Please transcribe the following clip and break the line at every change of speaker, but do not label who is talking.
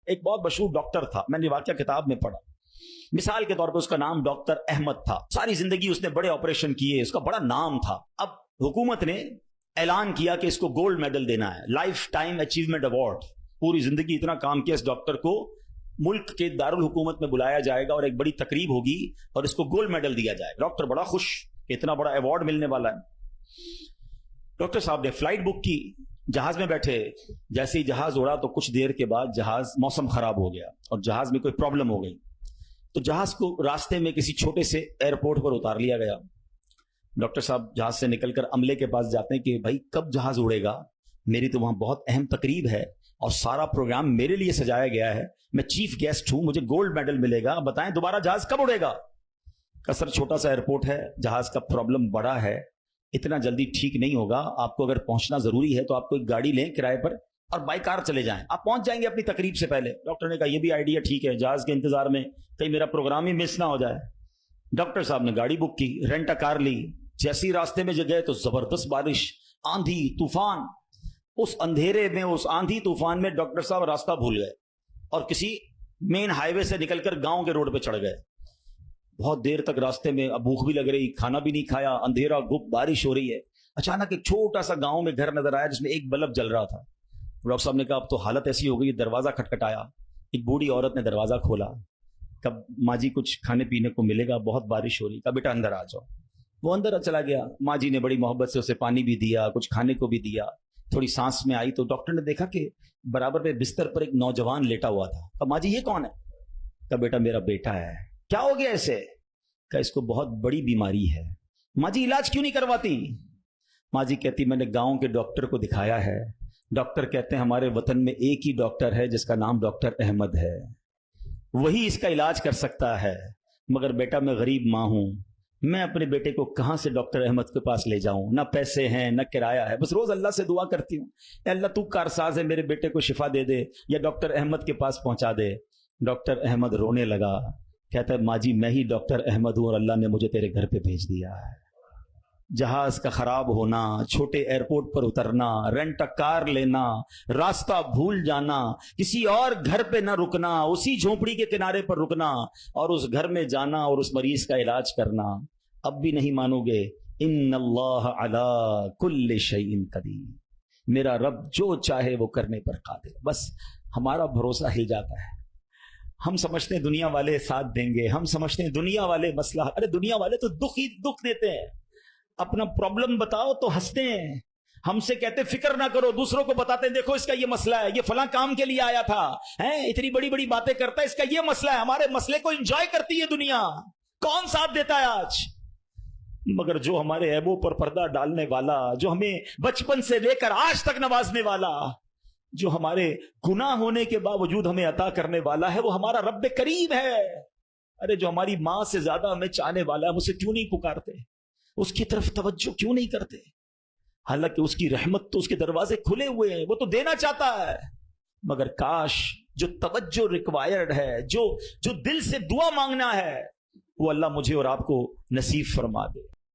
ایک بہت مشہور ڈاکٹر تھا، میں نے واقعہ کتاب میں پڑھا. مثال کے طور پہ اس کا نام ڈاکٹر احمد تھا. ساری زندگی اس نے بڑے آپریشن کیے، اس کا بڑا نام تھا. اب حکومت نے اعلان کیا کہ اس کو گولڈ میڈل دینا ہے، لائف ٹائم اچیومنٹ ایوارڈ. پوری زندگی اتنا کام کیا اس ڈاکٹر کو ملک کے دارالحکومت میں بلایا جائے گا اور ایک بڑی تقریب ہوگی اور اس کو گولڈ میڈل دیا جائے گا. ڈاکٹر بڑا خوش کہ اتنا بڑا ایوارڈ ملنے والا ہے. ڈاکٹر صاحب نے فلائٹ بک کی، جہاز میں بیٹھے. جیسے ہی جہاز اڑا تو کچھ دیر کے بعد جہاز موسم خراب ہو گیا اور جہاز میں کوئی پرابلم ہو گئی. تو جہاز کو راستے میں کسی چھوٹے سے ایئرپورٹ پر اتار لیا گیا. ڈاکٹر صاحب جہاز سے نکل کر عملے کے پاس جاتے ہیں کہ بھائی کب جہاز اڑے گا، میری تو وہاں بہت اہم تقریب ہے اور سارا پروگرام میرے لیے سجایا گیا ہے، میں چیف گیسٹ ہوں، مجھے گولڈ میڈل ملے گا، بتائیں دوبارہ جہاز کب اڑے گا. سر چھوٹا سا ایئرپورٹ ہے، جہاز کا پرابلم بڑا ہے، اتنا جلدی ٹھیک نہیں ہوگا. آپ کو اگر پہنچنا ضروری ہے تو آپ کو ایک گاڑی لیں کرائے پر اور بائی کار چلے جائیں، آپ پہنچ جائیں گے اپنی تقریب سے پہلے. ڈاکٹر نے کہا یہ بھی آئیڈیا ٹھیک ہے، جہاز کے انتظار میں کہیں میرا پروگرام ہی مس نہ ہو جائے. ڈاکٹر صاحب نے گاڑی بک کی، رینٹ کار لی. جیسی راستے میں گئے تو زبردست بارش، آندھی طوفان. اس اندھیرے میں، اس آندھی طوفان میں ڈاکٹر صاحب راستہ بھول گئے اور کسی مین ہائی وے سے نکل کر گاؤں کے روڈ پہ چڑھ گئے. بہت دیر تک راستے میں، اب بھوک بھی لگ رہی، کھانا بھی نہیں کھایا، اندھیرا گپ، بارش ہو رہی ہے. اچانک ایک چھوٹا سا گاؤں میں گھر نظر آیا جس میں ایک بلب جل رہا تھا. ڈاکٹر صاحب نے کہا اب تو حالت ایسی ہو گئی، دروازہ کھٹکھٹایا. ایک بوڑھی عورت نے دروازہ کھولا. کب ماں جی کچھ کھانے پینے کو ملے گا، بہت بارش ہو رہی. کہا بیٹا اندر آ جاؤ. وہ اندر چلا گیا. ماں جی نے بڑی محبت سے اسے پانی بھی دیا، کچھ کھانے کو بھی دیا. تھوڑی سانس میں آئی تو ڈاکٹر نے دیکھا کہ برابر پہ بستر پر ایک نوجوان لیٹا ہوا تھا. کہا ماں جی یہ کون ہے؟ کہا بیٹا میرا بیٹا ہے. کیا ہو گیا اسے؟ کہا اس کو بہت بڑی بیماری ہے. ماں جی علاج کیوں نہیں کرواتی؟ ماں جی کہتی میں نے گاؤں کے ڈاکٹر کو دکھایا ہے، ڈاکٹر کہتے ہیں ہمارے وطن میں ایک ہی ڈاکٹر ہے جس کا نام ڈاکٹر احمد ہے، وہی اس کا علاج کر سکتا ہے. مگر بیٹا میں غریب ماں ہوں، میں اپنے بیٹے کو کہاں سے ڈاکٹر احمد کے پاس لے جاؤں؟ نہ پیسے ہیں نہ کرایہ ہے. بس روز اللہ سے دعا کرتی ہوں، اے اللہ تو کارساز ہے، میرے بیٹے کو شفا دے دے یا ڈاکٹر احمد کے پاس پہنچا دے. ڈاکٹر احمد رونے لگا. کہتا ہے ماں جی میں ہی ڈاکٹر احمد ہوں اور اللہ نے مجھے تیرے گھر پہ بھیج دیا ہے. جہاز کا خراب ہونا، چھوٹے ایئرپورٹ پر اترنا، رینٹ کار لینا، راستہ بھول جانا، کسی اور گھر پہ نہ رکنا، اسی جھونپڑی کے کنارے پر رکنا اور اس گھر میں جانا اور اس مریض کا علاج کرنا. اب بھی نہیں مانو گے؟ ان اللہ علی کل شیء قدیر، میرا رب جو چاہے وہ کرنے پر قادر. بس ہمارا بھروسہ ہل جاتا ہے. ہم سمجھتے ہیں دنیا والے ساتھ دیں گے، ہم سمجھتے ہیں دنیا والے مسئلہ، ارے دنیا والے تو دکھ ہی دکھ دیتے ہیں. اپنا پرابلم بتاؤ تو ہنستے ہیں. ہم سے کہتے فکر نہ کرو، دوسروں کو بتاتے ہیں دیکھو اس کا یہ مسئلہ ہے، یہ فلاں کام کے لیے آیا تھا، اتنی بڑی بڑی باتیں کرتا ہے، اس کا یہ مسئلہ ہے. ہمارے مسئلے کو انجوائے کرتی ہے دنیا. کون ساتھ دیتا ہے آج؟ مگر جو ہمارے عیبوں پر پردہ ڈالنے والا، جو ہمیں بچپن سے لے کر آج تک نوازنے والا، جو ہمارے گناہ ہونے کے باوجود ہمیں عطا کرنے والا ہے، وہ ہمارا رب کریم ہے. ارے جو ہماری ماں سے زیادہ ہمیں چاہنے والا ہے، ہم اسے کیوں نہیں پکارتے؟ اس کی طرف توجہ کیوں نہیں کرتے؟ حالانکہ اس کی رحمت تو اس کے دروازے کھلے ہوئے ہیں، وہ تو دینا چاہتا ہے. مگر کاش جو توجہ ریکوائرڈ ہے، جو دل سے دعا مانگنا ہے، وہ اللہ مجھے اور آپ کو نصیب فرما دے.